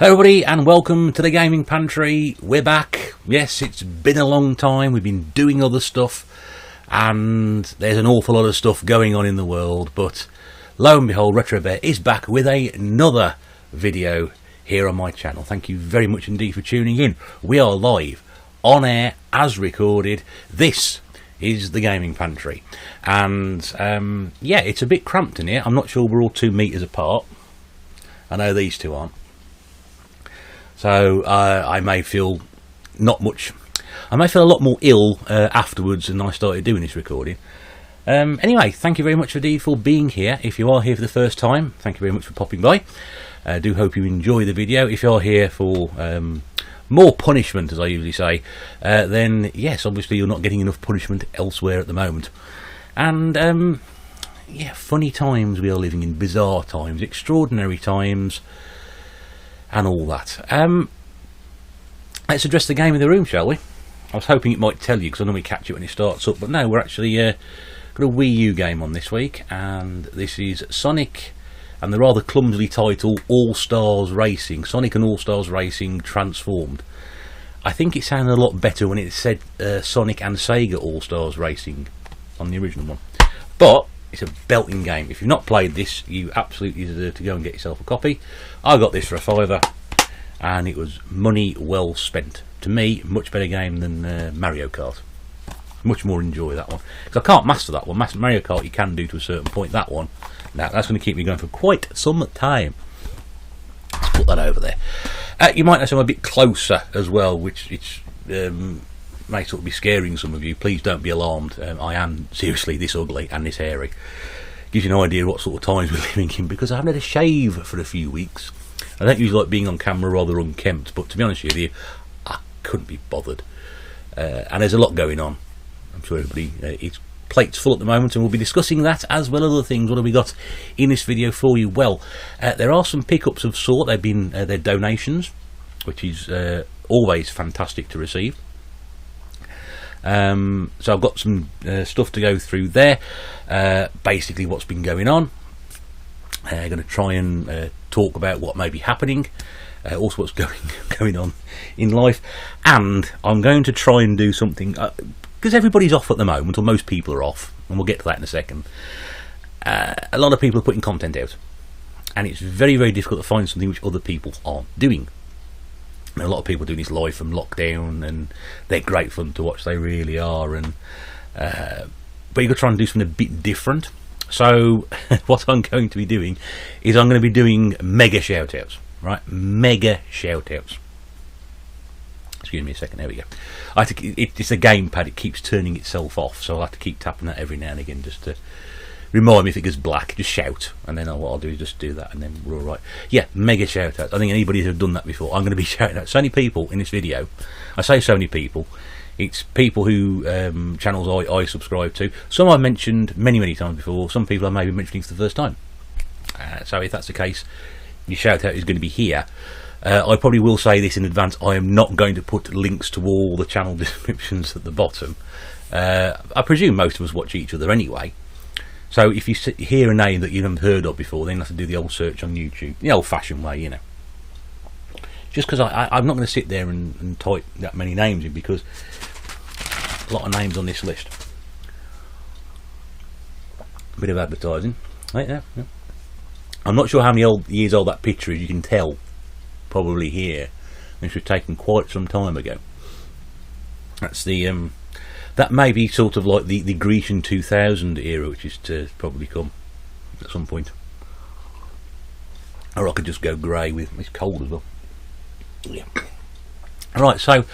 Hello everybody and welcome to the Gaming Pantry. We're back. Yes, it's been a long time. We've been doing other stuff and there's an awful lot of stuff going on in the world, but lo and behold, Retro Bear is back with another video here on my channel. Thank you very much indeed for tuning in. We are live, on air, as recorded. This is the Gaming Pantry, and yeah, it's a bit cramped in here. I'm not sure we're all 2 meters apart. I know these two aren't. So I may feel not much. I may feel a lot more ill afterwards than I started doing this recording. Anyway, thank you very much indeed for being here. If you are here for the first time, thank you very much for popping by. I do hope you enjoy the video. If you are here for more punishment, as I usually say, then yes, obviously you're not getting enough punishment elsewhere at the moment. And yeah, funny times we are living in, bizarre times, extraordinary times, and all that. Let's address the game in the room, shall we? I was hoping it might tell you, because I normally catch it when it starts up, but no, we're actually got a Wii U game on this week, and this is Sonic and the rather clumsily titled All Stars Racing. Sonic and All Stars Racing Transformed. I think it sounded a lot better when it said Sonic and Sega All Stars Racing on the original one. But it's a belting game. If you've not played this, you absolutely deserve to go and get yourself a copy. I got this for £5, and it was money well spent. To me, much better game than Mario Kart. Much more enjoy that one, because I can't master that one. Mario Kart you can do to a certain point. That one, now that's going to keep me going for quite some time. Let's put that over there. You might notice I'm a bit closer as well, which may sort of be scaring some of you. Please don't be alarmed. I am seriously this ugly and this hairy. Gives you no idea what sort of times we're living in, because I haven't had a shave for a few weeks. I don't usually like being on camera rather unkempt, but to be honest with you, I couldn't be bothered. And there's a lot going on. I'm sure everybody, its plate's full at the moment, and we'll be discussing that as well as other things. What have we got in this video for you? Well, there are some pickups of sort. They've been their donations, which is always fantastic to receive. So I've got some stuff to go through there. Basically what's been going on. I'm going to try and talk about what may be happening, also what's going on in life, and I'm going to try and do something because everybody's off at the moment, or most people are off, and we'll get to that in a second. A lot of people are putting content out, and it's very, very difficult to find something which other people aren't doing. And a lot of people doing this live from lockdown, and they're great fun to watch. They really are. And but you've got to try and do something a bit different. So what I'm going to be doing is I'm going to be doing mega shout outs, right? Mega shout outs. Excuse me a second. There we go. It's a gamepad. It keeps turning itself off, so I'll have to keep tapping that every now and again just to remind me if it goes black. Just shout, and then what I'll do is just do that, and then we're all right. Yeah, mega shout out. I think anybody who's done that before, I'm going to be shouting out so many people in this video. I say so many people. It's people who channels I subscribe to. Some I've mentioned many times before. Some people I may be mentioning for the first time. So if that's the case, your shout out is going to be here. I probably will say this in advance. I am not going to put links to all the channel descriptions at the bottom. I presume most of us watch each other anyway. So if you hear a name that you haven't heard of before, then you have to do the old search on YouTube, the old-fashioned way, you know. Just because I'm not going to sit there and type that many names in, because a lot of names on this list. A bit of advertising, right there. Yeah. I'm not sure how many years old that picture is. You can tell, probably here. This was taken quite some time ago. That's the that may be sort of like the Grecian 2000 era, which is to probably come at some point. Or I could just go grey with it's cold as well. Yeah. Right, so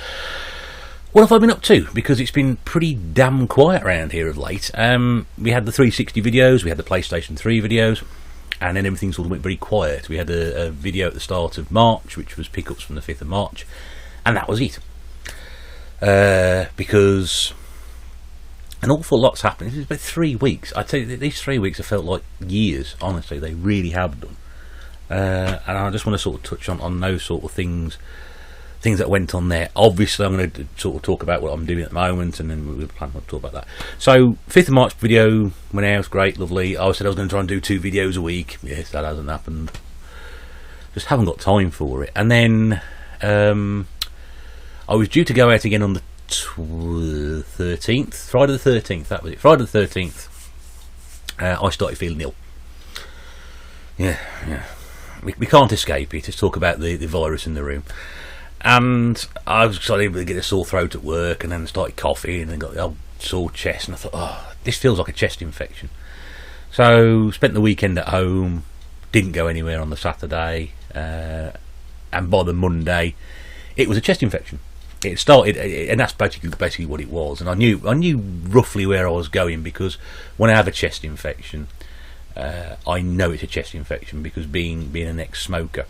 what have I been up to? Because it's been pretty damn quiet around here of late. We had the 360 videos, we had the PlayStation 3 videos, and then everything sort of went very quiet. We had a video at the start of March, which was pickups from the 5th of March, and that was it. Because an awful lot's happened. It's about 3 weeks. I'd say that these 3 weeks have felt like years. Honestly, they really have done. And I just want to sort of touch on those sort of things that went on there. Obviously, I'm going to sort of talk about what I'm doing at the moment, and then we'll plan to talk about that. So, 5th of March video went out, great, lovely. I said I was going to try and do 2 videos a week. Yes, that hasn't happened. just haven't got time for it. And then I was due to go out again on the 13th, Friday the 13th, that was it, Friday the 13th. I started feeling ill. Yeah. We can't escape it. Let's talk about the virus in the room. And I was starting to get a sore throat at work, and then started coughing, and then got the old sore chest, and I thought, oh, this feels like a chest infection. So spent the weekend at home, didn't go anywhere on the Saturday, and by the Monday it was a chest infection. It started, and that's basically what it was. And I knew roughly where I was going, because when I have a chest infection, I know it's a chest infection, because being an ex-smoker,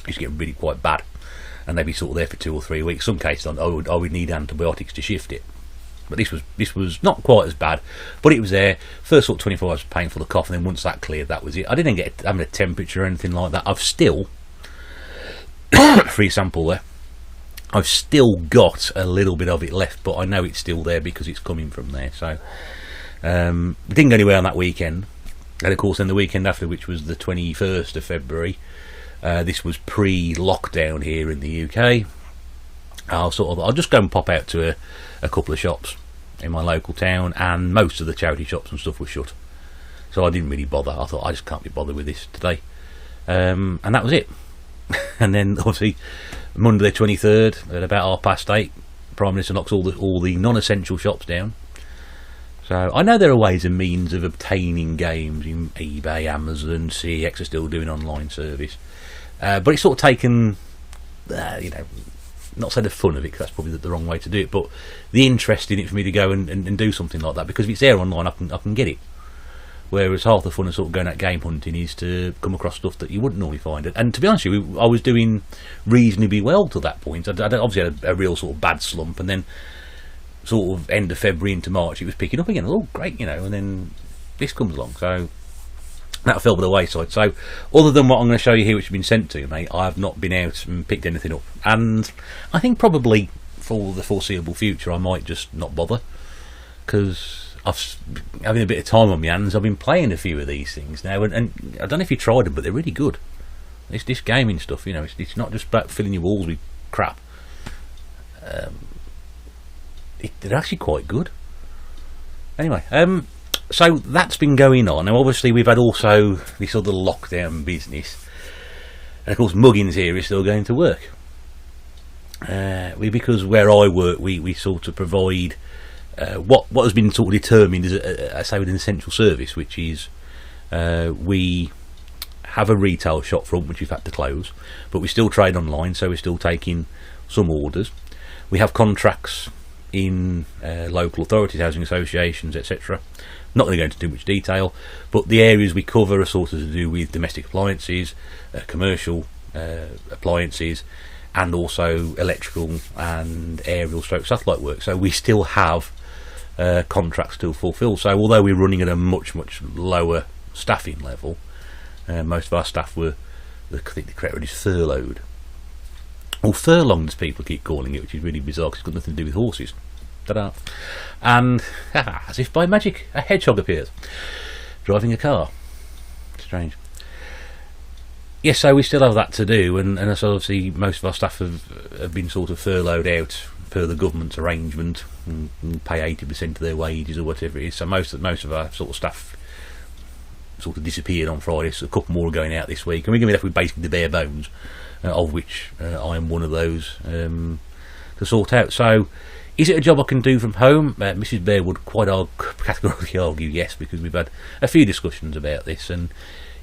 it used to get really quite bad, and they'd be sort of there for 2 or 3 weeks. Some cases I would need antibiotics to shift it, but this was not quite as bad, but it was there. First sort of 24 hours painful, the cough, and then once that cleared, that was it. I didn't get having a temperature or anything like that. I've still free sample there. I've still got a little bit of it left, but I know it's still there because it's coming from there. So we didn't go anywhere on that weekend. And of course then the weekend after, which was the 21st of February, this was pre-lockdown here in the UK. I'll just go and pop out to a couple of shops in my local town, and most of the charity shops and stuff were shut. So I didn't really bother. I thought, I just can't be bothered with this today. And that was it. And then obviously Monday the 23rd at about 8:30, Prime Minister knocks all the non-essential shops down. So I know there are ways and means of obtaining games in eBay, Amazon, CX are still doing online service, but it's sort of taken, not say the fun of it, because that's probably the wrong way to do it, but the interest in it for me to go and do something like that, because if it's there online, I can get it. Whereas half the fun of sort of going out game hunting is to come across stuff that you wouldn't normally find. And to be honest with you, I was doing reasonably well to that point. I obviously had a real sort of bad slump, and then sort of end of February into March it was picking up again. Oh great, and then this comes along, so that fell by the wayside. So other than what I'm going to show you here, which has been sent to me, I have not been out and picked anything up, and I think probably for the foreseeable future I might just not bother, because I've having a bit of time on my hands. I've been playing a few of these things now, and I don't know if you tried them, but they're really good. This gaming stuff, it's not just about filling your walls with crap. They're actually quite good. Anyway, so that's been going on. Now obviously we've had also this other lockdown business, and of course Muggins here is still going to work. Because where I work, we sort of provide what has been sort of determined as an essential service, which is we have a retail shop front which we've had to close, but we still trade online, so we're still taking some orders. We have contracts in local authorities, housing associations, etc. Not going to go into too much detail, but the areas we cover are sort of to do with domestic appliances, commercial appliances, and also electrical and aerial stroke satellite work. So we still have contracts to fulfil. So although we're running at a much lower staffing level, most of our staff were, I think the correct word is furloughed, or furlonged as people keep calling it, which is really bizarre because it's got nothing to do with horses. Ta-da. And as if by magic, a hedgehog appears driving a car. Strange. Yes, so we still have that to do, and so obviously most of our staff have been sort of furloughed out per the government's arrangement, and pay 80% of their wages or whatever it is. So most of our sort of staff sort of disappeared on Friday. So a couple more are going out this week, and we're going to be left with basically the bare bones, of which I am one of those to sort out. So is it a job I can do from home? Mrs. Bear would quite categorically argue yes, because we've had a few discussions about this, and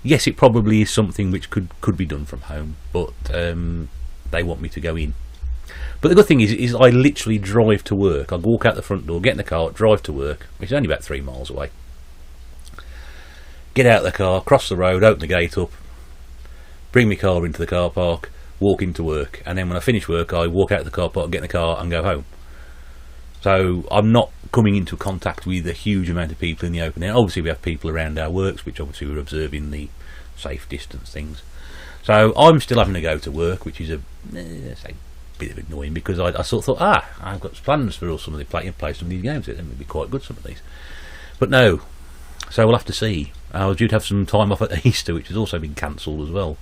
yes, it probably is something which could be done from home, but they want me to go in. But the good thing is I literally drive to work. I walk out the front door, get in the car, drive to work, which is only about 3 miles away. Get out of the car, cross the road, open the gate up, bring my car into the car park, walk into work, and then when I finish work I walk out of the car park, get in the car and go home. So I'm not coming into contact with a huge amount of people in the open air. Obviously we have people around our works, which obviously we're observing the safe distance things. So I'm still having to go to work, which is a bit of annoying, because I sort of thought, I've got plans for some of the play some of these games. It would be quite good, some of these. But no. So we'll have to see. I was due to have some time off at Easter, which has also been cancelled as well.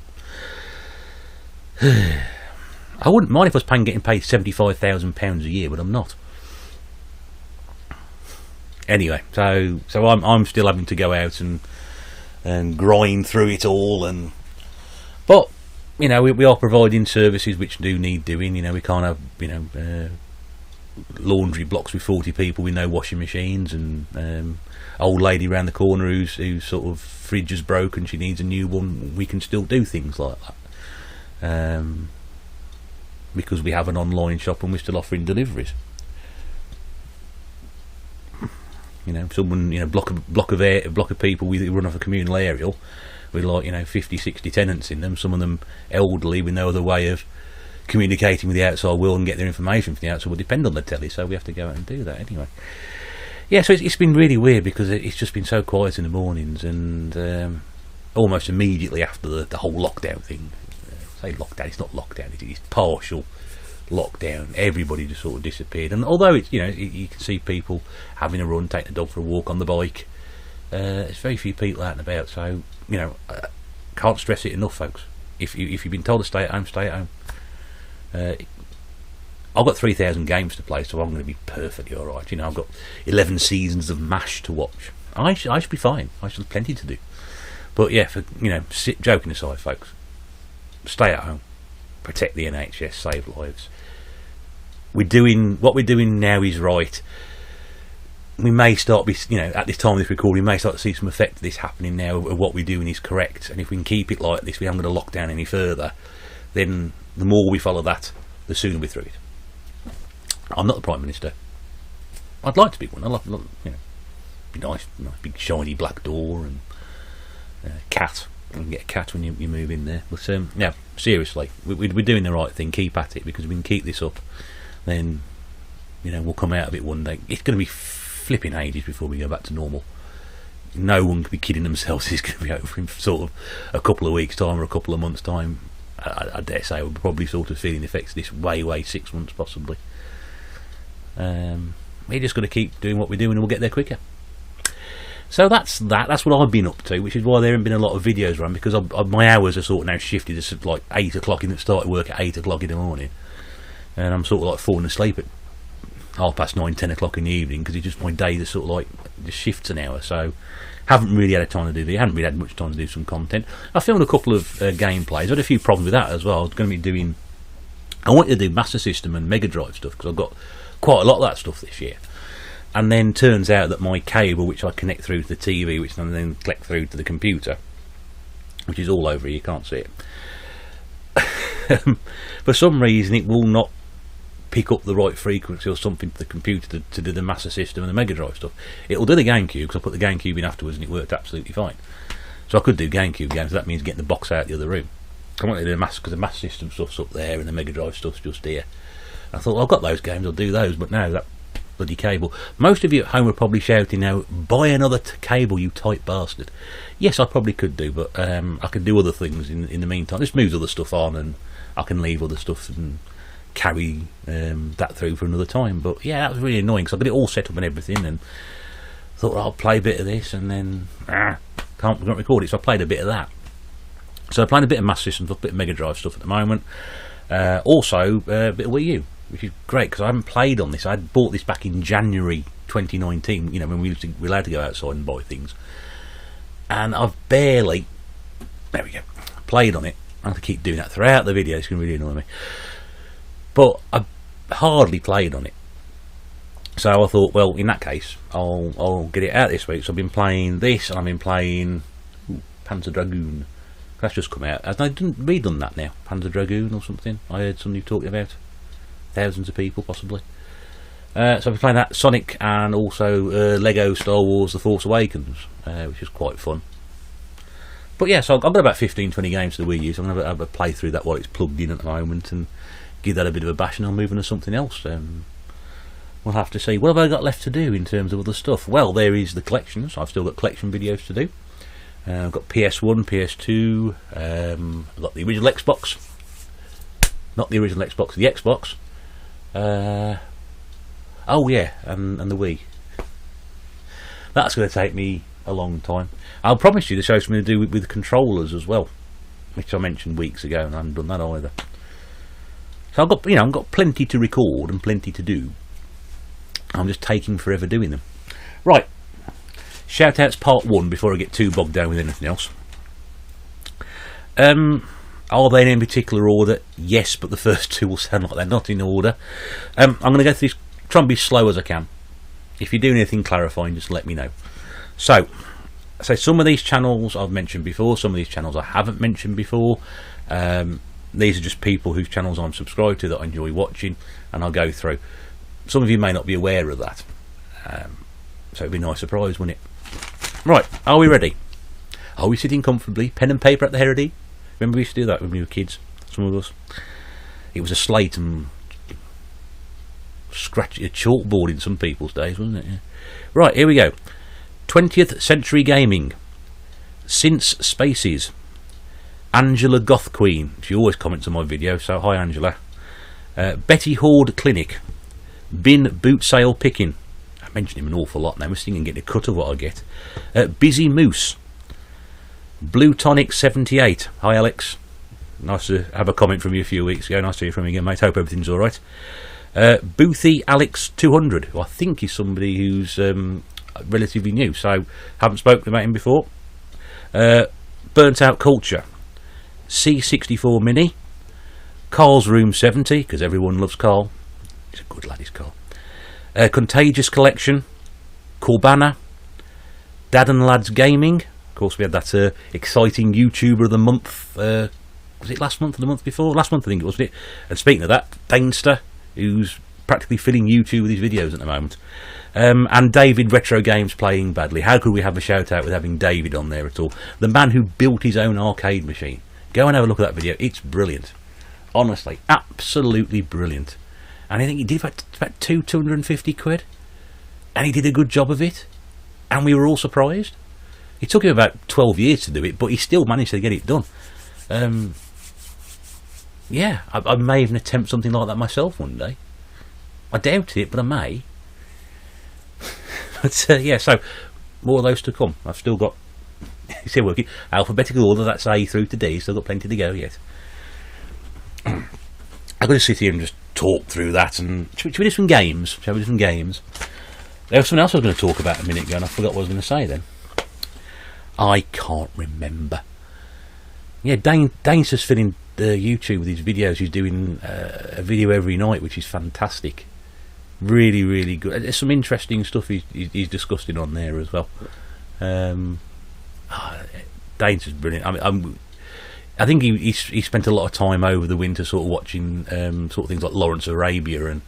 I wouldn't mind if I was getting paid £75,000 a year, but I'm not. Anyway, so I'm still having to go out and grind through it all, but you know, we are providing services which do need doing. You know, we can't have, you know, laundry blocks with 40 people with no washing machines, and old lady round the corner whose sort of fridge is broken, she needs a new one. We can still do things like that because we have an online shop and we're still offering deliveries. You know, someone, you know, block of people we run off a communal aerial with, like, you know, 50, 60 tenants in them, some of them elderly with no other way of communicating with the outside world and get their information from the outside world, depend on the telly, so we have to go out and do that anyway. Yeah, so it's been really weird because it's just been so quiet in the mornings, and almost immediately after the whole lockdown thing, say lockdown, it's not lockdown, it's partial lockdown, everybody just sort of disappeared. And although it's, you know, you can see people having a run, taking the dog for a walk on the bike, there's very few people out and about, so, you know, can't stress it enough, folks. If you've been told to stay at home, stay at home. I've got 3,000 games to play, so I'm going to be perfectly alright. You know, I've got 11 seasons of MASH to watch. I should be fine. I should have plenty to do. But yeah, for, you know, joking aside, folks, stay at home, protect the NHS, save lives. What we're doing now is right. We may start, you know, at this time of this recording, we may start to see some effect of this happening now, of what we're doing is correct. And if we can keep it like this, we haven't got to lock down any further, then the more we follow that, the sooner we're through it. I'm not the Prime Minister. I'd like to be one. I'd like, you know, be nice big shiny black door and cat. You can get a cat when you move in there. But yeah, seriously, we're doing the right thing. Keep at it, because if we can keep this up, then, you know, we'll come out of it one day. It's going to be flipping ages before we go back to normal. No one could be kidding themselves. It's going to be over in sort of a couple of weeks' time or a couple of months' time. I dare say we're probably sort of feeling the effects of this way 6 months possibly. We're just going to keep doing what we're doing and we'll get there quicker. So that's what I've been up to, which is why there haven't been a lot of videos run, because my hours are sort of now shifted to like 8 o'clock, and started work at 8 o'clock in the morning, and I'm sort of like falling asleep at 9:30, 10 o'clock in the evening, because it's just my day that sort of like just shifts an hour. So haven't really had time to do that. Haven't really had much time to do some content. I filmed a couple of gameplays. I had a few problems with that as well. I wanted to do Master System and Mega Drive stuff, because I've got quite a lot of that stuff this year. And then turns out that my cable, which I connect through to the TV, which I then collect through to the computer, which is all over here, you can't see it, for some reason it will not pick up the right frequency or something to the computer to do the Master System and the Mega Drive stuff. It'll do the GameCube, because I put the GameCube in afterwards and it worked absolutely fine. So I could do GameCube games. So that means getting the box out of the other room. I wanted to do the Master, because the Master System stuff's up there and the Mega Drive stuff's just here. I thought, well, I've got those games, I'll do those. But no, that bloody cable. Most of you at home are probably shouting now, buy another cable, you tight bastard. Yes, I probably could do, but I can do other things in the meantime. Just moves other stuff on, and I can leave other stuff and carry that through for another time. But yeah, that was really annoying, because I got it all set up and everything, and thought, well, I'll play a bit of this, and then can't record it. So I played a bit of that. So I'm playing a bit of Master System stuff, a bit of Mega Drive stuff at the moment. Also a bit of Wii U, which is great, because I haven't played on this. I had bought this back in January 2019, you know, when we were allowed to go outside and buy things, and I've barely, there we go, played on it. I have to keep doing that throughout the video, it's going to really annoy me, but I hardly played on it. So I thought, well, in that case, I'll get it out this week. So I've been playing this, and I've been playing Panzer Dragoon. That's just come out. I didn't read on that now. Panzer Dragoon or something. I heard somebody talking about. Thousands of people, possibly. So I've been playing that, Sonic, and also Lego Star Wars The Force Awakens, which is quite fun. But yeah, so I've got about 15-20 games to the Wii U, so I'm going to have a play through that while it's plugged in at the moment, and give that a bit of a bash, and I'll move on to something else. We'll have to see. What have I got left to do in terms of other stuff? Well, there is the collections. I've still got collection videos to do. I've got PS1, PS2, I've got the original Xbox, not the original Xbox, the Xbox, oh yeah, and the Wii. That's going to take me a long time. I'll promise you the show's going to do with controllers as well. which I mentioned weeks ago, and I haven't done that either. So I've got, I've got plenty to record and plenty to do. I'm just taking forever doing them. Right, shout outs part 1 before I get too bogged down with anything else. Are they in any particular order? Yes, but the first 2 will sound like they're not in order. I'm going to go through this, try and be slow as I can. If you do anything clarifying, just let me know. So some of these channels I've mentioned before, some of these channels I haven't mentioned before. These are just people whose channels I'm subscribed to that I enjoy watching, and I'll go through. Some of you may not be aware of that, so it'd be a nice surprise, wouldn't it? Right, are we ready? Are we sitting comfortably? Pen and paper at the ready? Remember we used to do that when we were kids, some of us? It was a slate and scratch a chalkboard in some people's days, wasn't it? Yeah. Right, here we go. 20th Century Gaming, Since Spaces, Angela Goth Queen. She always comments on my video, so hi Angela. Betty Horde Clinic, Bin Boot Sale Picking. I mention him an awful lot now. I'm thinking getting a cut of what I get. Busy Moose, Blue Tonic 78. Hi Alex. Nice to have a comment from you a few weeks ago. Nice to hear from you again, mate. Hope everything's all right. Boothy Alex 200, who I think is somebody who's relatively new, so haven't spoken about him before. Burnt Out Culture, C64 Mini, Carl's Room 70, because everyone loves Carl. He's a good lad, is Carl. Contagious Collection, Corbana, Dad and Lads Gaming. Of course, we had that exciting YouTuber of the month. Was it last month or the month before? Last month, I think it was, wasn't it? And speaking of that, Dainster, who's practically filling YouTube with his videos at the moment. And David Retro Games Playing Badly. How could we have a shout out with having David on there at all? The man who built his own arcade machine. Go and have a look at that video. It's brilliant. Honestly, absolutely brilliant. And I think he did about 250 quid. And he did a good job of it. And we were all surprised. It took him about 12 years to do it, but he still managed to get it done. Yeah, I may even attempt something like that myself one day. I doubt it, but I may. But yeah, so more of those to come. I've still got, still working alphabetical order. That's A through to D. Still got plenty to go yet. I've got to sit here and just talk through that. And shall we do some games? Shall we do some games? There was something else I was going to talk about a minute ago, and I forgot what I was going to say then. I can't remember. Yeah, Dane's just filling YouTube with his videos. He's doing a video every night, which is fantastic. Really, really good. There's some interesting stuff he's discussing on there as well. Dane's just brilliant. I think he spent a lot of time over the winter sort of watching sort of things like Lawrence of Arabia and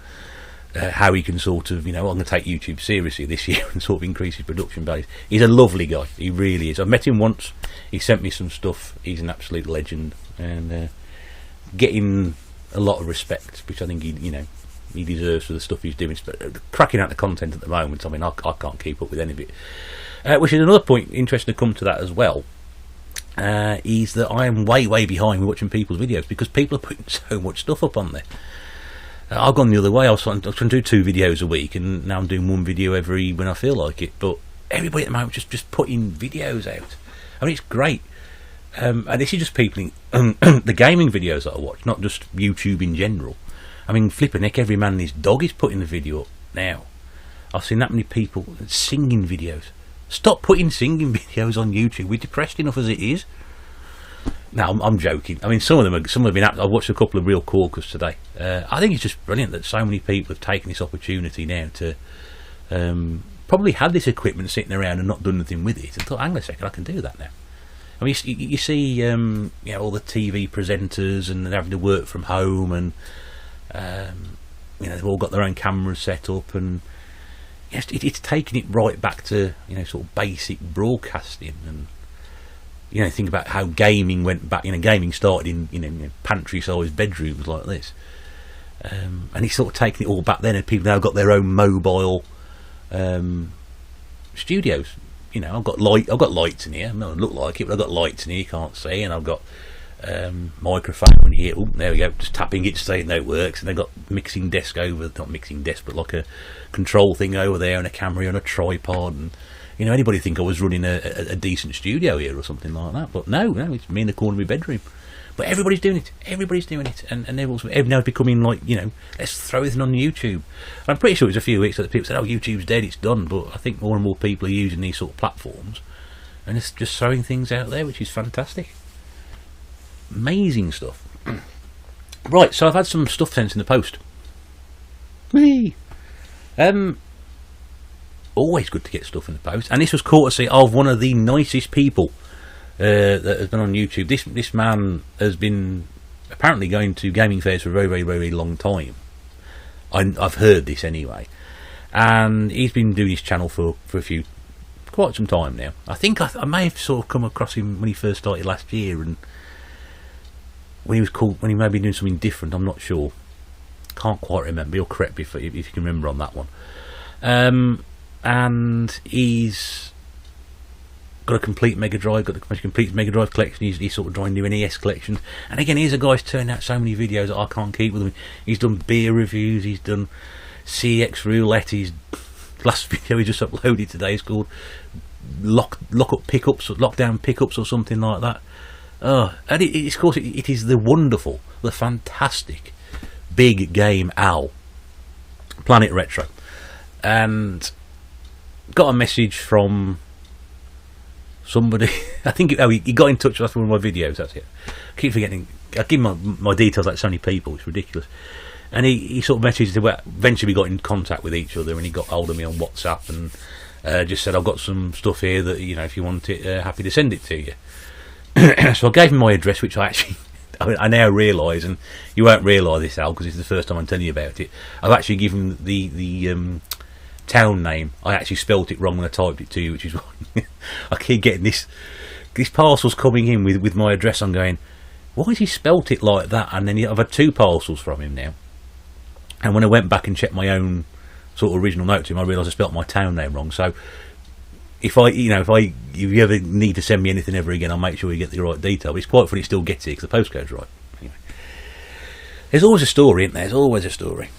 how he can sort of, I'm going to take YouTube seriously this year and sort of increase his production base. He's a lovely guy. He really is. I've met him once. He sent me some stuff. He's an absolute legend, and getting a lot of respect, which I think he deserves for the stuff he's doing. Cracking out the content at the moment. I mean, I can't keep up with any of it. Which is another point interesting to come to that as well. Is that I am way behind with watching people's videos because people are putting so much stuff up on there. I've gone the other way. I was trying to do 2 videos a week, and now I'm doing 1 video when I feel like it. But everybody at the moment just putting videos out. I mean, it's great. And this is just people the gaming videos that I watch, not just YouTube in general. I mean, flipping heck, every man and his dog is putting the video up now. I've seen that many people singing videos. Stop putting singing videos on YouTube. We're depressed enough as it is. No, I'm joking. I mean, some have been. I watched a couple of real corkers today. I think it's just brilliant that so many people have taken this opportunity now to probably had this equipment sitting around and not done anything with it, and thought, hang on a second, I can do that now. I mean, you see, all the TV presenters and they're having to work from home, and they've all got their own cameras set up, and yes, it's taking it right back to sort of basic broadcasting. And think about how gaming went back. Gaming started in pantry-sized bedrooms like this, and it's sort of taking it all back then. And people now got their own mobile studios. I've got lights in here. It doesn't look like it, but I've got lights in here you can't see, and I've got microphone here. Oh, there we go. Just tapping it to say it works. And they've got mixing desk over, not mixing desk, but like a control thing over there, and a camera on a tripod, and You know, anybody think I was running a decent studio here or something like that? But no, it's me in the corner of my bedroom. But everybody's doing it. Everybody's doing it, and everyone's now becoming like, you know, let's throw everything on YouTube. I'm pretty sure it was a few weeks that people said, "Oh, YouTube's dead, it's done." But I think more and more people are using these sort of platforms, and it's just throwing things out there, which is fantastic. Amazing stuff. Right, so I've had some stuff sent in the post. Me. Always good to get stuff in the post, and this was courtesy of one of the nicest people that has been on YouTube. This man has been apparently going to gaming fairs for a very, very, very long time. I've heard this anyway, and he's been doing his channel for quite some time now. I think I may have sort of come across him when he first started last year, and when he may be doing something different. I'm not sure. Can't quite remember. You'll correct me if you can remember on that one. And he's got a complete Mega Drive, got the complete Mega Drive collection. He's sort of trying to do NES collections. And again, here's a guy's turned out so many videos that I can't keep with him. He's done beer reviews, he's done CX roulette. His last video he just uploaded today is called Lockdown Pickups or something like that. And of course it is the wonderful, the fantastic Big Game Owl, Planet Retro. And got a message from somebody. I think he got in touch with us for one of my videos. That's it. I keep forgetting. I give my details like so many people. It's ridiculous. And he sort of messaged. Well, eventually we got in contact with each other, and he got hold of me on WhatsApp and just said, "I've got some stuff here that, you know, if you want it, happy to send it to you." So I gave him my address, which I now realise, and you won't realise this, Al, because it's the first time I'm telling you about it. I've actually given the town name. I actually spelt it wrong when I typed it to you, which is why I keep getting this parcels coming in with my address. I'm going, why has he spelt it like that? And then I've had 2 parcels from him now, and when I went back and checked my own sort of original note to him, I realised I spelt my town name wrong. So if you ever need to send me anything ever again, I'll make sure you get the right detail. But it's quite funny, it still gets it because the postcode's right. Anyway, there's always a story, isn't there? There's always a story.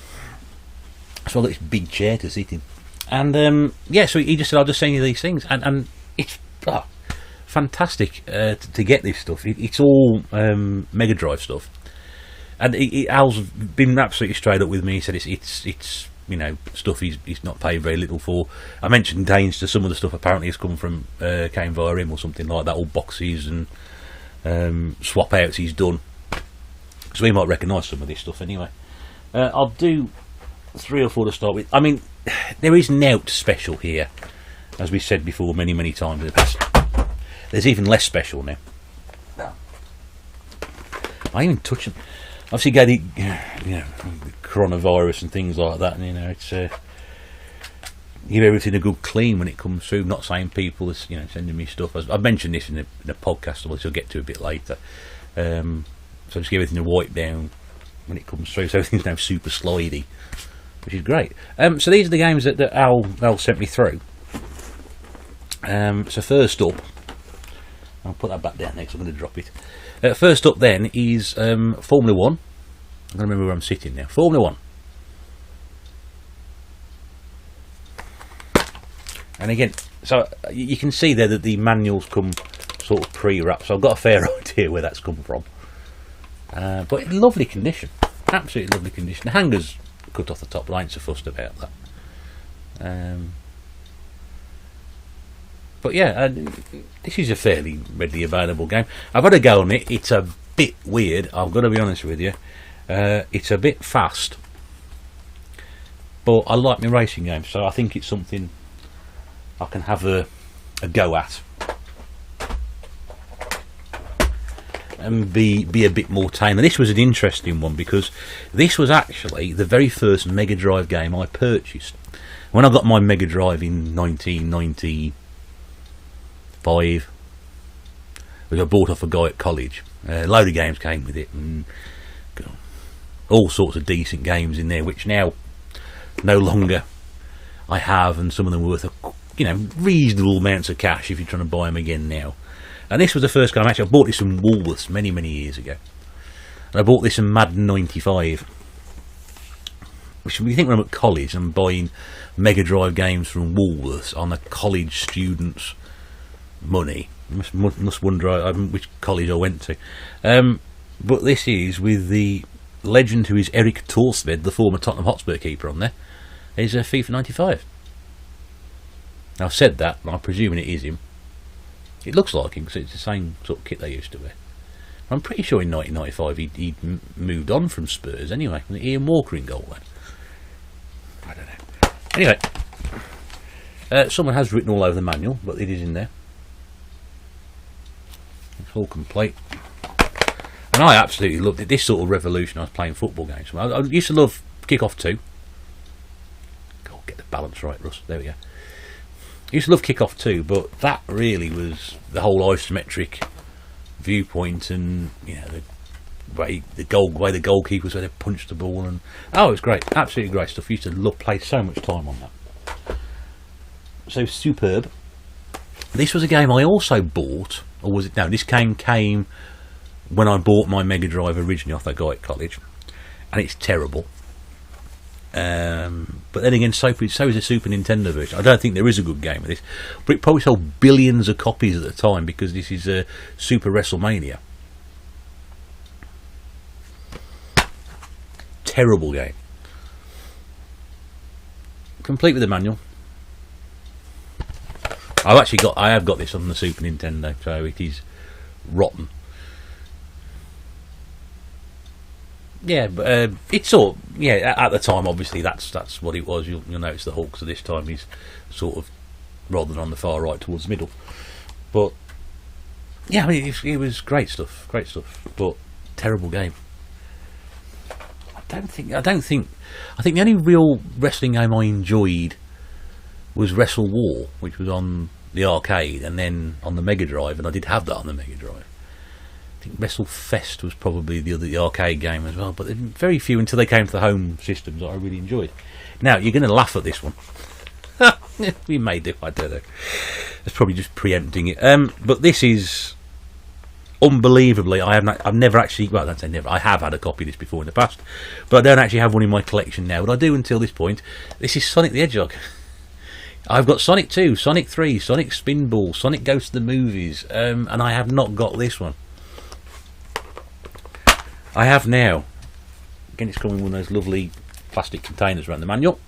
So I've got this big chair to sit in, and yeah, so he just said, "I'll just send you these things," and it's fantastic to get this stuff. It's all Mega Drive stuff, and Al's been absolutely straight up with me. He said it's you know, stuff he's not paid very little for. I mentioned names to some of the stuff apparently has come from came via him or something like that, all boxes and swap outs he's done, so he might recognise some of this stuff anyway. I'll do 3 or 4 to start with. I mean, there is nout special here, as we said before many times in the past. There's even less special now. I even touch them. Obviously, get the, you know, coronavirus and things like that, and you know, it's give everything a good clean when it comes through. Not saying people are, you know, sending me stuff. I've mentioned this in a podcast, which I'll get to a bit later. So just give everything a wipe down when it comes through. So everything's now super slidey, which is great. So these are the games that Al sent me through. So first up, I'll put that back down next. I'm going to drop it. First up then is Formula 1. I'm going to remember where I'm sitting now. Formula 1. And again, so you can see there that the manuals come sort of pre-wrapped, so I've got a fair idea where that's come from. But in lovely condition. Absolutely lovely condition. The hanger's cut off the top, but I ain't so fussed about that. But yeah, this is a fairly readily available game. I've had a go on it. It's a bit weird, I've got to be honest with you. It's a bit fast, but I like my racing games, so I think it's something I can have a go at and be a bit more tame. And this was an interesting one because this was actually the very first Mega Drive game I purchased. When I got my Mega Drive in 1995, which I bought off a guy at college. A load of games came with it, and all sorts of decent games in there, which now no longer I have, and some of them were worth reasonable amounts of cash if you're trying to buy them again now. And this was the first game. Actually, I bought this from Woolworths many years ago, and I bought this in Madden 95. which you think when I'm at college and buying Mega Drive games from Woolworths on a college student's money. You must wonder which college I went to. But this is with the legend who is Eric Torsved, the former Tottenham Hotspur keeper on there, is FIFA 95. Now, I've said that, and I'm presuming it is him. It looks like him, because it's the same sort of kit they used to wear. I'm pretty sure in 1995 he'd moved on from Spurs anyway. Ian Walker in goal then. I don't know. Anyway, someone has written all over the manual, but it is in there. It's all complete. And I absolutely loved it. This sort of revolutionised playing football games. I used to love Kick-Off 2. God, get the balance right, Russ. There we go. I used to love Kick-Off 2, but that really was the whole isometric viewpoint, and you know the way the goalkeepers where they punched the ball, and oh, it was great, absolutely great stuff. I used to play so much time on that. So superb. This was a game I also bought, or was it? No, this game came when I bought my Mega Drive originally off that guy at college, and it's terrible. But then again, so is the Super Nintendo version. I don't think there is a good game of this, but it probably sold billions of copies at the time because this is Super WrestleMania. Terrible game. Complete with the manual. I have got this on the Super Nintendo, so it is rotten. Yeah, but it's sort of, yeah, at the time, obviously, that's what it was. You'll notice the Hulk, so this time he's sort of, rather than on the far right, towards the middle. But, yeah, I mean, it was great stuff, but terrible game. I think the only real wrestling game I enjoyed was Wrestle War, which was on the arcade, and then on the Mega Drive, and I did have that on the Mega Drive. I think Wrestle Fest was probably the arcade game as well, but very few until they came to the home systems that I really enjoyed. Now, you're going to laugh at this one. We may do, I don't know. It's probably just preempting it. But this is unbelievably, I've never actually, well, I don't say never, I have had a copy of this before in the past, but I don't actually have one in my collection now, but I do until this point. This is Sonic the Hedgehog. I've got Sonic 2, Sonic 3, Sonic Spinball, Sonic Goes to the Movies, and I have not got this one. I have now. Again, it's coming in one of those lovely plastic containers around the manual.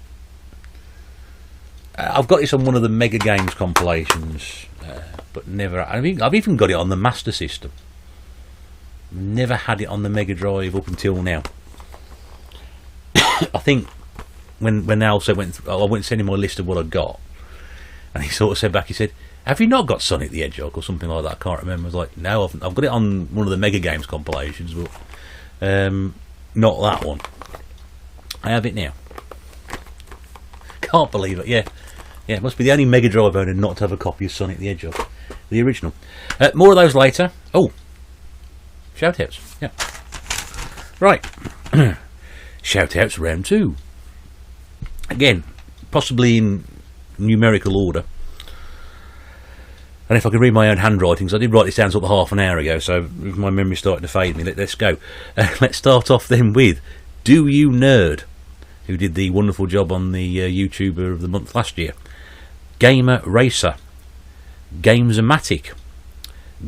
I've got this on one of the Mega Games compilations, but never. I've even got it on the Master System. Never had it on the Mega Drive up until now. I think when Al said I went sending my list of what I got, and he sort of said back, he said, "Have you not got Sonic the Hedgehog or something like that?" I can't remember. I was like, "No, I've got it on one of the Mega Games compilations, but not that one." I have it now. Can't believe it. Yeah, it must be the only Mega Drive owner not to have a copy of Sonic the Hedgehog, the original. More of those later. Oh, shout outs. Yeah, right. Shout outs round 2. Again, possibly in numerical order. And if I can read my own handwriting, because I did write this down sort of half an hour ago, so if my memory's starting to fade me, let's go. Let's start off then with Do You Nerd, who did the wonderful job on the YouTuber of the month last year. Gamer Racer, Games-O-Matic,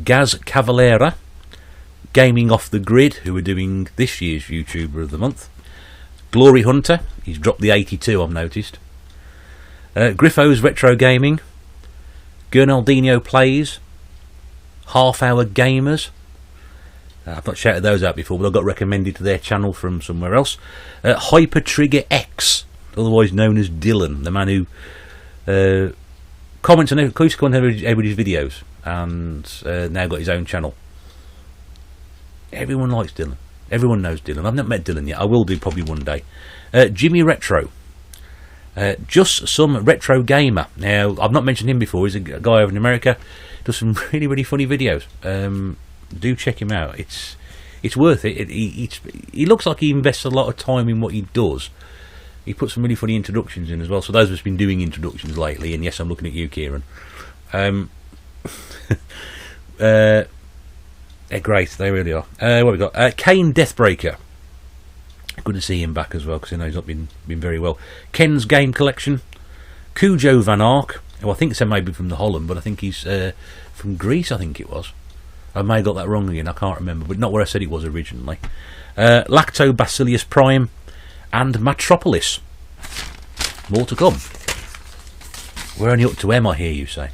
Gaz Cavalera, Gaming Off the Grid, who are doing this year's YouTuber of the month. Glory Hunter, he's dropped the 82, I've noticed. Griffo's Retro Gaming, Gernaldinho Plays, Half Hour Gamers. I've not shouted those out before, but I got recommended to their channel from somewhere else. Hyper Trigger X, otherwise known as Dylan, the man who comments on everybody's videos, and now got his own channel. Everyone likes Dylan. Everyone knows Dylan. I've not met Dylan yet. I will do probably one day. Jimmy Retro. Just Some Retro Gamer. Now, I've not mentioned him before. He's a guy over in America. Does some really, really funny videos. Do check him out. It's worth it. He looks like he invests a lot of time in what he does. He puts some really funny introductions in as well. So those of us been doing introductions lately, and yes, I'm looking at you, Kieran. They're great. They really are. What have we got? Kane Deathbreaker, good to see him back as well, because I know he's not been very well. Ken's Game Collection, Cujo Van Ark, who I think said maybe from the Holland, but I think he's from Greece, I think it was. I may have got that wrong again, I can't remember, but not where I said it was originally. Lactobacillus Prime and Metropolis. More to come. We're only up to M, I hear you say.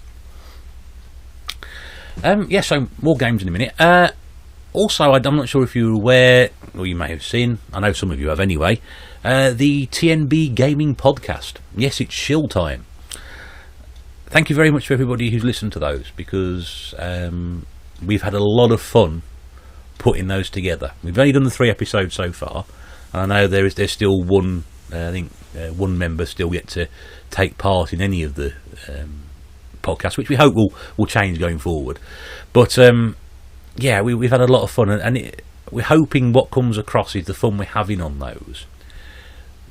Yeah, so more games in a minute. Also, I'm not sure if you're aware, or you may have seen, I know some of you have anyway, the TNB Gaming Podcast. Yes, it's shill time. Thank you very much for everybody who's listened to those, because we've had a lot of fun putting those together. We've only done the 3 episodes so far, and I know there's still one, I think one member still yet to take part in any of the podcasts, which we hope will change going forward. But yeah, we've had a lot of fun, and we're hoping what comes across is the fun we're having on those,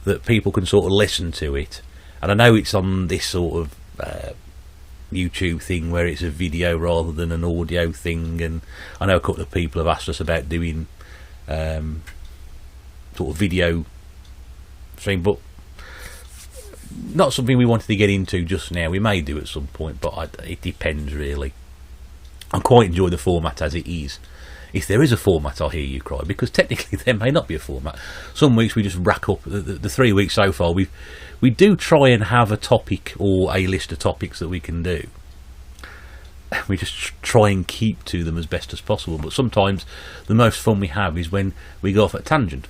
that people can sort of listen to it. And I know it's on this sort of YouTube thing where it's a video rather than an audio thing, and I know a couple of people have asked us about doing sort of video stream, but not something we wanted to get into just now. We may do at some point, but it depends really. I quite enjoy the format as it is. If there is a format, I'll hear you cry, because technically there may not be a format. Some weeks we just rack up. The 3 weeks so far, we do try and have a topic or a list of topics that we can do. We just try and keep to them as best as possible. But sometimes the most fun we have is when we go off at a tangent,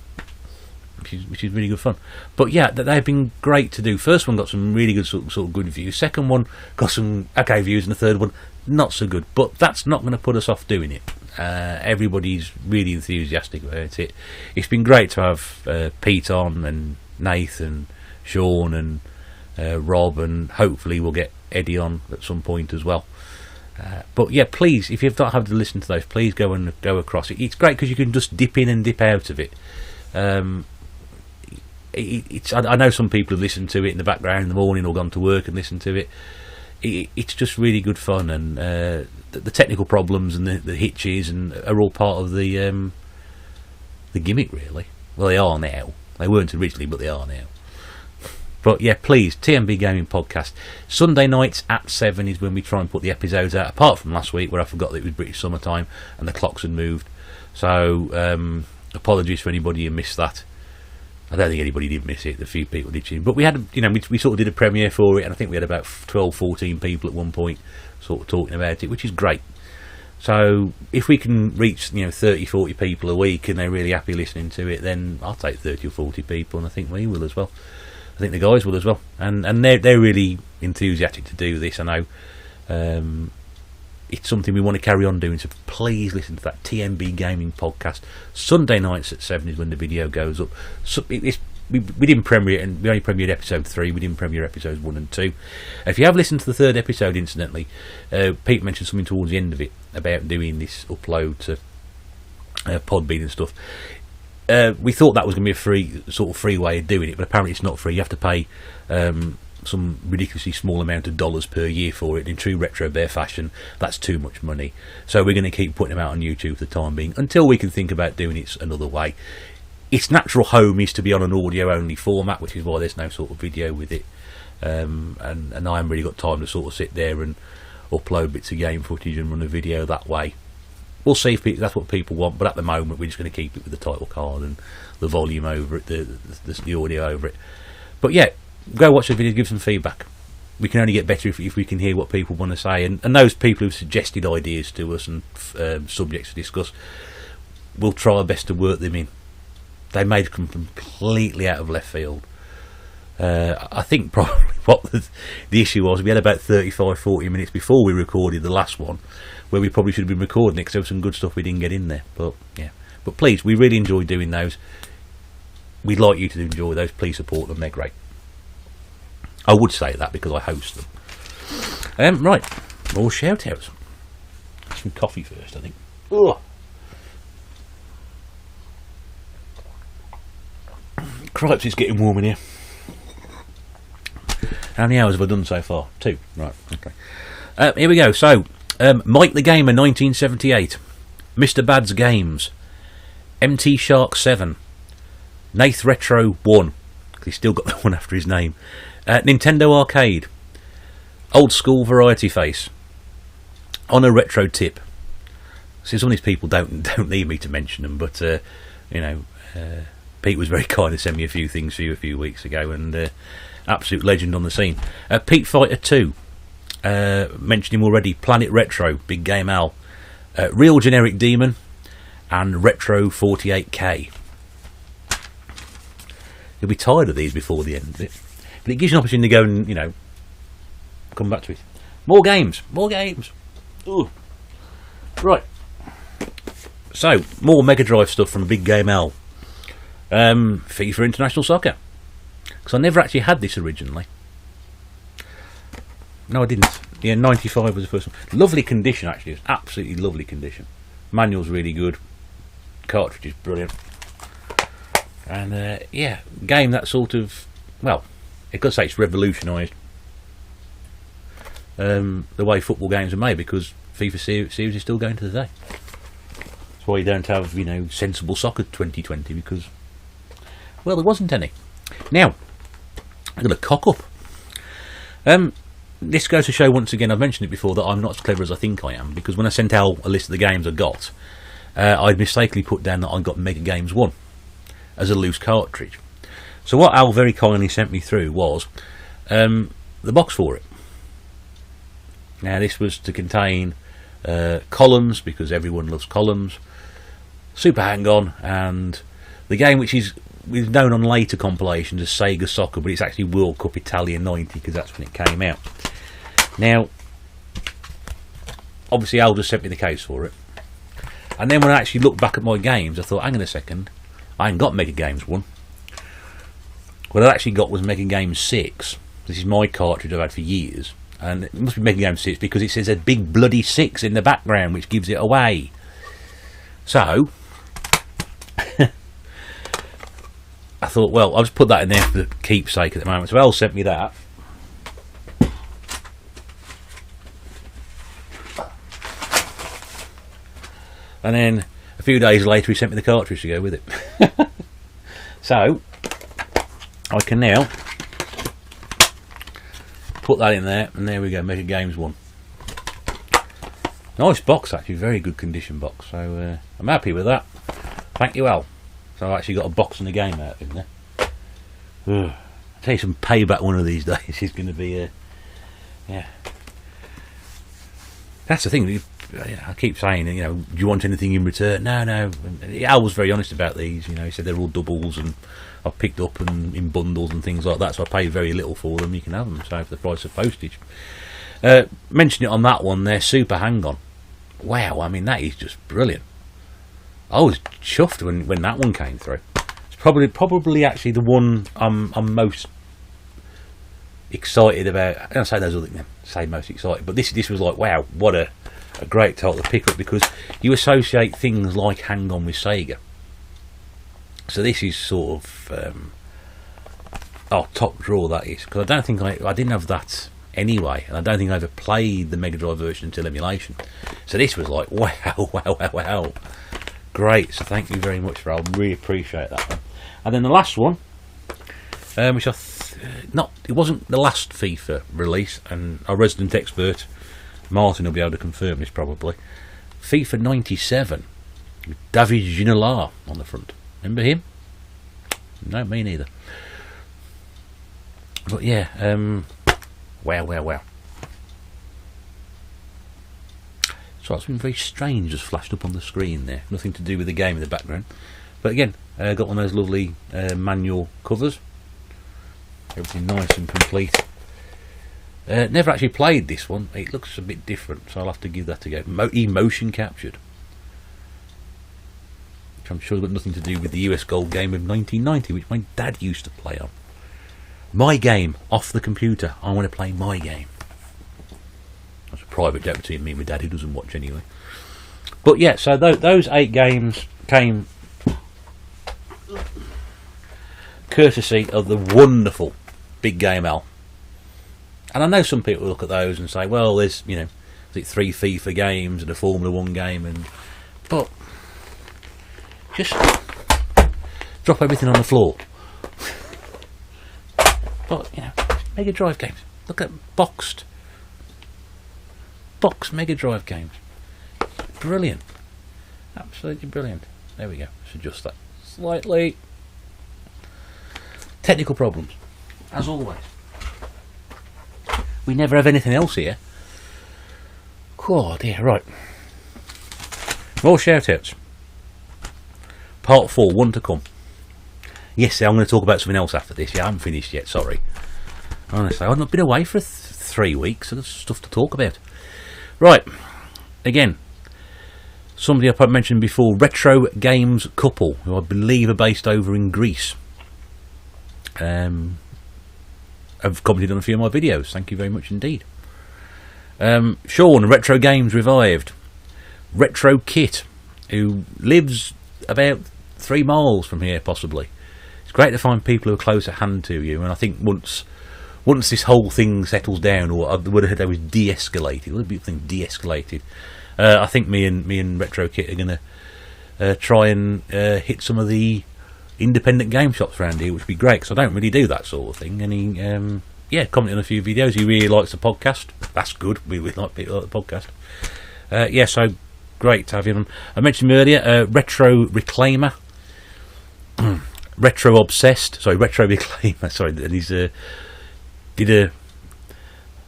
which is really good fun. But yeah, they've been great to do. First one got some really good sort of good views. Second one got some okay views, and the third one not so good. But that's not going to put us off doing it. Everybody's really enthusiastic about it. It's been great to have Pete on, and Nathan, Sean, and Rob, and hopefully we'll get Eddie on at some point as well. But yeah, please, if you've not had to listen to those, please go across it. It's great because you can just dip in and dip out of it. I know some people have listened to it in the background in the morning or gone to work and listened to it. It's just really good fun, and the technical problems and the hitches and are all part of the gimmick, really. Well, they are now. They weren't originally, but they are now. But yeah, please, TNB Gaming Podcast. Sunday nights at 7 is when we try and put the episodes out, apart from last week where I forgot that it was British summertime and the clocks had moved. So apologies for anybody who missed that. I don't think anybody did miss it. A few people did, but we had, we sort of did a premiere for it, and I think we had about 12, 14 people at one point sort of talking about it, which is great. So if we can reach 30, 40 people a week and they're really happy listening to it, then I'll take 30 or 40 people, and I think we will as well. I think the guys will as well, and they're really enthusiastic to do this. I know it's something we want to carry on doing, so please listen to that TNB Gaming Podcast. Sunday nights at 7 is when the video goes up. So we didn't premiere it, and we only premiered episode 3. We didn't premiere episodes 1 and 2. If you have listened to the 3rd episode, incidentally, Pete mentioned something towards the end of it about doing this upload to Podbean and stuff. We thought that was going to be a free way of doing it, but apparently it's not free. You have to pay some ridiculously small amount of dollars per year for it. In true Retro Bear fashion, that's too much money. So we're going to keep putting them out on YouTube for the time being until we can think about doing it another way. Its natural home is to be on an audio only format, which is why there's no sort of video with it. And I haven't really got time to sort of sit there and upload bits of game footage and run a video that way. We'll see if that's what people want, but at the moment we're just going to keep it with the title card and the volume over it, the audio over it. But yeah, go watch the video, give some feedback. We can only get better if we can hear what people want to say, and those people who've suggested ideas to us and subjects to discuss, we'll try our best to work them in. They may come completely out of left field. I think probably what the issue was, we had about 35-40 minutes before we recorded the last one where we probably should have been recording it, because there was some good stuff we didn't get in there. But yeah, but please, we really enjoy doing those. We'd like you to enjoy those. Please support them, they're great. I would say that because I host them. Right, more shout outs. Some coffee first, I think. Ugh. Cripes, it's getting warm in here. How many hours have I done so far? 2. Right, okay. Here we go. So, Mike the Gamer 1978, Mr. Bad's Games, MT Shark 7, Nath Retro 1. He's still got the one after his name. Nintendo Arcade. Old school variety face. On a retro tip. See, some of these people don't need me to mention them, but Pete was very kind to send me a few things for you a few weeks ago, and absolute legend on the scene. Pete Fighter 2. Mentioned him already. Planet Retro. Big Game Al. Real Generic Demon. And Retro 48K. You'll be tired of these before the end of it. But it gives you an opportunity to go and, come back to it. More games. More games. Ooh. Right. So, more Mega Drive stuff from Big Game Al. FIFA International Soccer. Because I never actually had this originally. No, I didn't. Yeah, 95 was the first one. Lovely condition, actually. It's absolutely lovely condition. Manual's really good. Cartridge is brilliant. And, yeah, game that sort of... Well, I've got to say it's revolutionised the way football games are made, because FIFA series is still going to the day. That's why you don't have, Sensible Soccer 2020, because, well, there wasn't any. Now, I'm going to cock up. This goes to show, once again, I've mentioned it before, that I'm not as clever as I think I am, because when I sent out a list of the games I got, I'd mistakenly put down that I got Mega Games 1 as a loose cartridge. So what Al very kindly sent me through was the box for it. Now this was to contain columns, because everyone loves columns, Super Hang-On, and the game which is known on later compilations as Sega Soccer, but it's actually World Cup Italia 90, because that's when it came out. Now, obviously Al just sent me the case for it, and then when I actually looked back at my games, I thought, hang on a second, I ain't got Mega Games 1. What I actually got was Mega Games 6. This is my cartridge I've had for years, and it must be Mega Games 6 because it says a big bloody 6 in the background, which gives it away. So I thought, well, I'll just put that in there for the keepsake at the moment. So Al sent me that. And then a few days later he sent me the cartridge to go with it. So I can now put that in there, and there we go, Mega Games 1. Nice box, actually, very good condition box, so I'm happy with that. Thank you, Al. So I actually got a box and a game out of it there. I'll tell you, some payback one of these days is going to be yeah. That's the thing, I keep saying, do you want anything in return? No. Al was very honest about these, he said they're all doubles, and I've picked up and in bundles and things like that, so I pay very little for them. You can have them, so for the price of postage. Mention it on that one there, Super Hang-On. Wow, I mean, that is just brilliant. I was chuffed when that one came through. It's probably actually the one I'm most excited about. I don't say those other things, say most excited, but this was like, wow, what a great title to pick up, because you associate things like Hang-On with Sega. So this is sort of top draw, that is, because I don't think I didn't have that anyway, and I don't think I ever played the Mega Drive version until emulation. So this was like, wow, great. So thank you very much for that. I really appreciate that one. And then the last one, which it wasn't the last FIFA release, and our resident expert Martin will be able to confirm this probably. FIFA 97 with David Ginola on the front. Remember him? No, me neither. But yeah, wow. So something very strange just flashed up on the screen there. Nothing to do with the game in the background. But again, got one of those lovely manual covers. Everything nice and complete. Never actually played this one. It looks a bit different, so I'll have to give that a go. Emotion captured. Which I'm sure has got nothing to do with the US Gold game of 1990, which my dad used to play on. My game, off the computer. I want to play my game. That's a private joke between me and my dad, who doesn't watch anyway. But yeah, so those 8 games came courtesy of the wonderful Big Game Al. And I know some people look at those and say, well, there's 3 FIFA games and a Formula 1 game, but drop everything on the floor. But, you know, Mega Drive games. Look at boxed Mega Drive games. Brilliant. Absolutely brilliant. There we go. Let's adjust that slightly. Technical problems, as always. We never have anything else here. Oh dear, right. More shout-outs. Part 4, one to come. Yes, I'm going to talk about something else after this. Yeah, I haven't finished yet, sorry. Honestly, I've not been away for 3 weeks, so there's stuff to talk about. Right, again, somebody I mentioned before, Retro Games Couple, who I believe are based over in Greece. Have commented on a few of my videos. Thank you very much indeed. Sean, Retro Games Revived. Retro Kit, who lives about 3 miles from here, possibly. It's great to find people who are close at hand to you, and I think once this whole thing settles down, or the word I heard that was de-escalated, what do you think de-escalated? I think me and Retro Kit are going to try and hit some of the independent game shops around here, which would be great, because I don't really do that sort of thing. And he, commented on a few videos. He really likes the podcast. That's good. We like people like the podcast. So great to have him on. I mentioned him earlier, Retro Reclaimer. Retro Obsessed. Sorry, Retro Reclaimer. Sorry, and he's did a.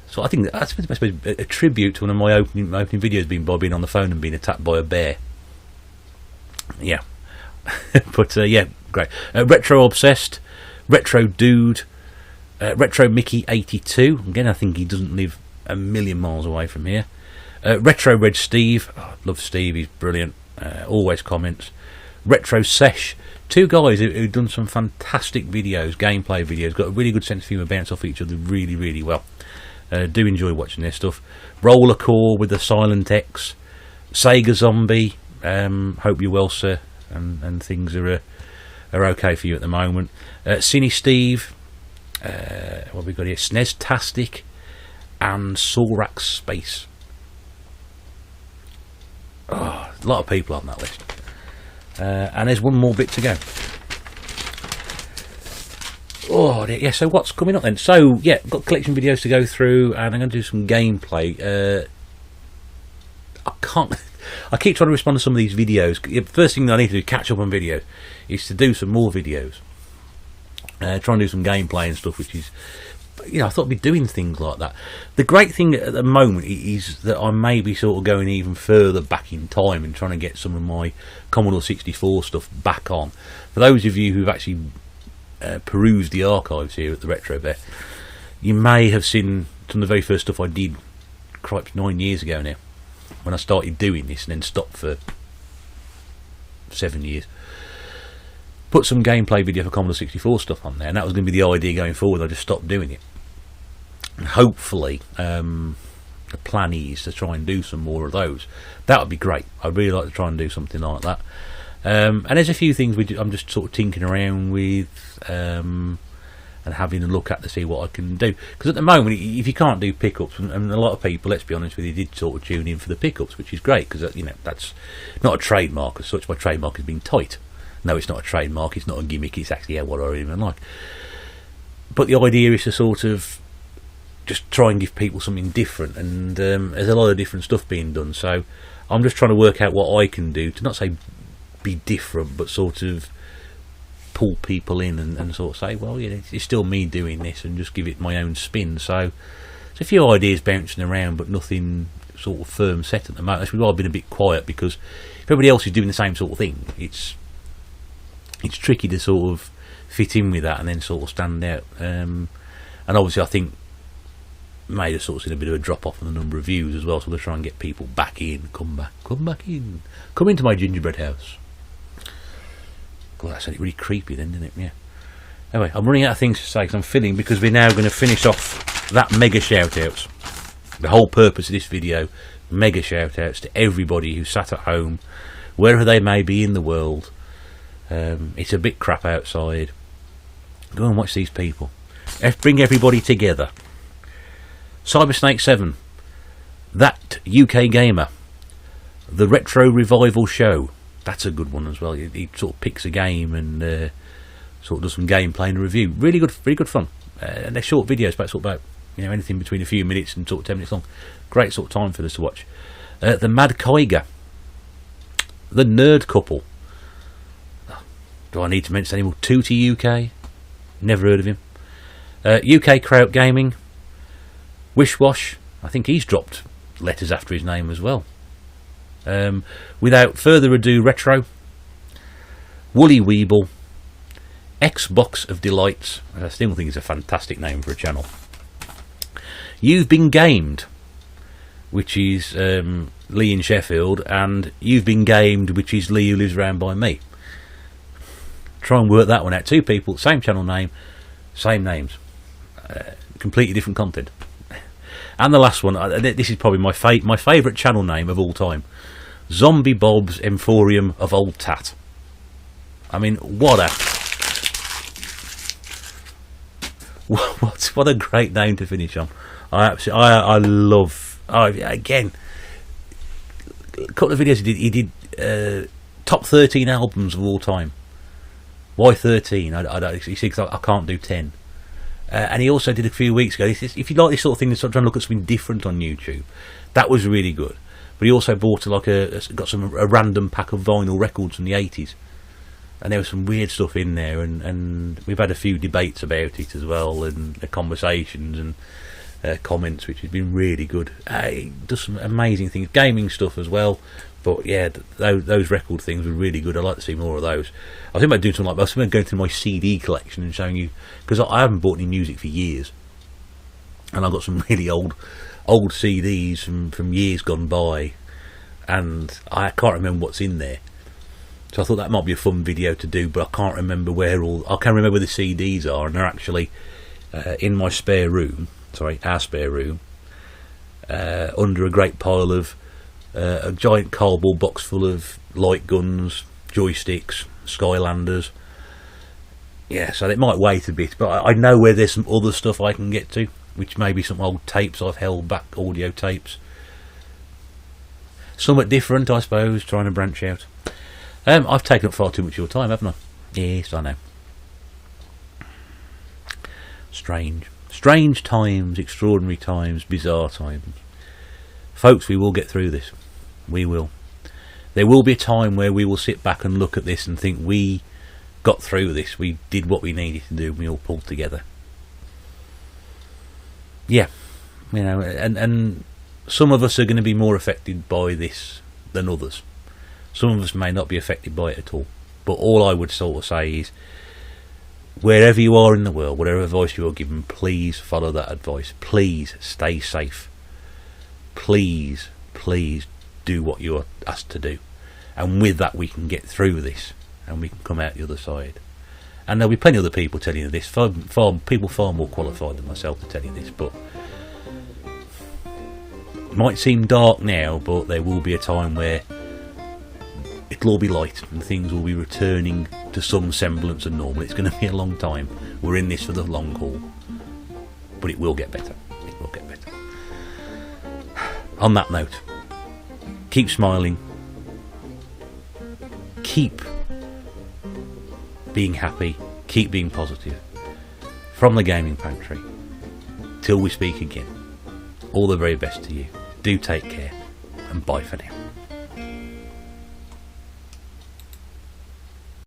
So I think that's a tribute to one of my opening videos, being on the phone and being attacked by a bear. Yeah, but great. Retro Obsessed, Retro Dude, Retro Mickey 82. Again, I think he doesn't live a million miles away from here. Retro Red Steve. Oh, love Steve. He's brilliant. Always comments. Retro Sesh. 2 guys who've done some fantastic videos, gameplay videos. Got a really good sense of humour, bounce off each other really, really well. Do enjoy watching their stuff. Roller Core with the Silent X. Sega Zombie. Hope you're well, sir, and things are okay for you at the moment. Cine Steve. What have we got here? SNES-tastic and Sorax Space. Oh, a lot of people on that list. And there's one more bit to go. Oh, yeah, so what's coming up then? So, yeah, got collection videos to go through, and I'm going to do some gameplay. I keep trying to respond to some of these videos. First thing I need to do, catch up on videos, is to do some more videos. Try and do some gameplay and stuff, which is, I thought I'd be doing things like that. The great thing at the moment is that I may be sort of going even further back in time and trying to get some of my Commodore 64 stuff back on. For those of you who've actually perused the archives here at the Retro Bear, you may have seen some of the very first stuff I did, cripes, 9 years ago now, when I started doing this and then stopped for 7 years. Put some gameplay video for Commodore 64 stuff on there, and that was going to be the idea going forward. I just stopped doing it. And hopefully, the plan is to try and do some more of those. That would be great. I'd really like to try and do something like that. And there's a few things I'm just sort of tinkering around with and having a look at to see what I can do. Because at the moment, if you can't do pickups, and a lot of people, let's be honest with you, did sort of tune in for the pickups, which is great, because that's not a trademark as such. My trademark has been tight. No, it's not a trademark, it's not a gimmick, it's actually what I even like. But the idea is to sort of just try and give people something different, and there's a lot of different stuff being done, so I'm just trying to work out what I can do to not say be different, but sort of pull people in and sort of say, well, it's still me doing this, and just give it my own spin. So there's a few ideas bouncing around, but nothing sort of firm set at the moment. That's why I've been a bit quiet, because if everybody else is doing the same sort of thing, it's tricky to sort of fit in with that and then sort of stand out. And obviously I think may have sort of seen a bit of a drop off in the number of views as well, so they'll try and get people back in. Come back in, come into my gingerbread house. God, that sounded really creepy then, didn't it? Yeah. Anyway, I'm running out of things to say because I'm filling, because we're now going to finish off that mega shout outs. The whole purpose of this video, mega shout outs to everybody who sat at home, wherever they may be in the world. It's a bit crap outside. Go and watch these people. Bring everybody together. Cybersnake 7, That UK Gamer, The Retro Revival Show, That's a good one as well. He sort of picks a game and sort of does some gameplay and review. Really good fun. And they're short videos, about anything between a few minutes and sort of 10 minutes long. Great sort of time for this to watch. The Mad Koiga, the Nerd Couple. Do I need to mention any more? Tooty UK, never heard of him. UK Kraut Gaming, Wishwash. I think he's dropped letters after his name as well. Without further ado, Retro, Woolly Weeble, Xbox of Delights. I still think it's a fantastic name for a channel. You've Been Gamed, which is Lee in Sheffield, and You've Been Gamed, which is Lee who lives round by me. Try and work that one out. Two people, same channel name, same names, completely different content. And the last one, this is probably my favourite channel name of all time, Zombie Bob's Emporium of Old Tat. I mean, what a great name to finish on. I love. Again, a couple of videos he did top 13 albums of all time. Why 13? You see, 'cause I can't do 10. And he also did a few weeks ago. If you like this sort of thing, to sort of trying to look at something different on YouTube, that was really good. But he also bought got a random pack of vinyl records from the 80s, and there was some weird stuff in there. And we've had a few debates about it as well, and conversations and comments, which has been really good. He does some amazing things, gaming stuff as well. But yeah, those record things were really good. I'd like to see more of those. I was thinking about doing something like that. I was thinking about going through my CD collection and showing you, because I haven't bought any music for years, and I've got some really old CDs from years gone by, and I can't remember what's in there. So I thought that might be a fun video to do, but I can't remember I can remember where the CDs are, and they're actually in my spare room. Sorry, our spare room, under a great pile of a giant cardboard box full of light guns, joysticks, Skylanders. Yeah, so it might wait a bit, but I know where there's some other stuff I can get to, which may be some old tapes I've held back, audio tapes. Somewhat different, I suppose, trying to branch out. I've taken up far too much of your time, haven't I? Yes, I know. Strange times, extraordinary times, bizarre times. Folks, we will get through this. We will. There will be a time where we will sit back and look at this and think we got through this. We did what we needed to do. We all pulled together. Yeah, and some of us are going to be more affected by this than others. Some of us may not be affected by it at all. But all I would sort of say is, wherever you are in the world, whatever advice you are given, please follow that advice. Please stay safe. Please do what you are asked to do, and with that we can get through this and we can come out the other side. And there'll be plenty of other people telling you this, people far more qualified than myself to tell you this, but it might seem dark now, but there will be a time where it'll all be light and things will be returning to some semblance of normal. It's going to be a long time. We're in this for the long haul, but it will get better. It will get better. On that note, keep smiling, keep being happy, keep being positive. From the Gaming Pantry, till we speak again, all the very best to you. Do take care, and bye for now.